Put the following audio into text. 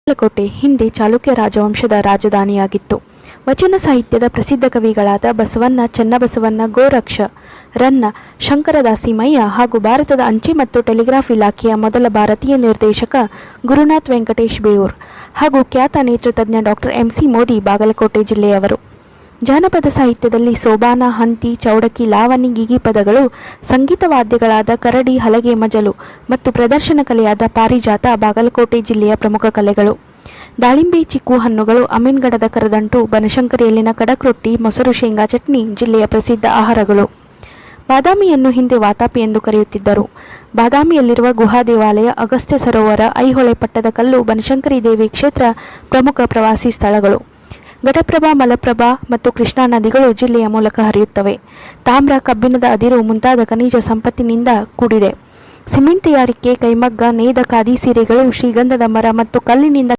ಬಾಗಲಕೋಟೆ ಹಿಂದೆ ಚಾಲುಕ್ಯ ರಾಜವಂಶದ ರಾಜಧಾನಿಯಾಗಿತ್ತು. ವಚನ ಸಾಹಿತ್ಯದ ಪ್ರಸಿದ್ಧ ಕವಿಗಳಾದ ಬಸವಣ್ಣ, ಚನ್ನಬಸವಣ್ಣ, ಗೋರಕ್ಷ, ರನ್ನ, ಶಂಕರದಾಸಿ ಮಯ್ಯ ಹಾಗೂ ಭಾರತದ ಅಂಚೆ ಮತ್ತು ಟೆಲಿಗ್ರಾಫ್ ಇಲಾಖೆಯ ಮೊದಲ ಭಾರತೀಯ ನಿರ್ದೇಶಕ ಗುರುನಾಥ್ ವೆಂಕಟೇಶ್ ಬೇಯೂರ್ ಹಾಗೂ ಖ್ಯಾತ ನೇತೃತಜ್ಞ ಡಾಕ್ಟರ್ MC ಮೋದಿ ಬಾಗಲಕೋಟೆ ಜಿಲ್ಲೆಯವರು. ಜಾನಪದ ಸಾಹಿತ್ಯದಲ್ಲಿ ಸೋಬಾನ, ಹಂತಿ, ಚೌಡಕಿ, ಲಾವಣಿ, ಗೀಗಿ ಪದಗಳು, ಸಂಗೀತ ವಾದ್ಯಗಳಾದ ಕರಡಿ, ಹಲಗೆ, ಮಜಲು ಮತ್ತು ಪ್ರದರ್ಶನ ಕಲೆಯಾದ ಪಾರಿಜಾತ ಬಾಗಲಕೋಟೆ ಜಿಲ್ಲೆಯ ಪ್ರಮುಖ ಕಲೆಗಳು. ದಾಳಿಂಬೆ, ಚಿಕ್ಕು ಹಣ್ಣುಗಳು, ಅಮೀನ್ಗಡದ ಕರದಂಟು, ಬನಶಂಕರಿಯಲ್ಲಿನ ಕಡಕ್ ರೊಟ್ಟಿ, ಮೊಸರು ಶೇಂಗಾ ಚಟ್ನಿ ಜಿಲ್ಲೆಯ ಪ್ರಸಿದ್ಧ ಆಹಾರಗಳು. ಬಾದಾಮಿಯನ್ನು ಹಿಂದೆ ವಾತಾಪಿ ಎಂದು ಕರೆಯುತ್ತಿದ್ದರು. ಬಾದಾಮಿಯಲ್ಲಿರುವ ಗುಹಾ ದೇವಾಲಯ, ಅಗಸ್ತ್ಯ ಸರೋವರ, ಐಹೊಳೆ ಪಟ್ಟದಕಲ್ಲು, ಬನಶಂಕರಿ ದೇವಿ ಕ್ಷೇತ್ರ ಪ್ರಮುಖ ಪ್ರವಾಸಿ ಸ್ಥಳಗಳು. ಘಟಪ್ರಭಾ, ಮಲಪ್ರಭಾ ಮತ್ತು ಕೃಷ್ಣಾ ನದಿಗಳು ಜಿಲ್ಲೆಯ ಮೂಲಕ ಹರಿಯುತ್ತವೆ. ತಾಮ್ರ, ಕಬ್ಬಿಣದ ಅದಿರು ಮುಂತಾದ ಖನಿಜ ಸಂಪತ್ತಿನಿಂದ ಕೂಡಿದೆ. ಸಿಮೆಂಟ್ ತಯಾರಿಕೆ, ಕೈಮಗ್ಗ, ನೇಯ್ದ ಖಾದಿ ಸೀರೆಗಳು, ಶ್ರೀಗಂಧದ ಮರ ಮತ್ತು ಕಲ್ಲಿನಿಂದ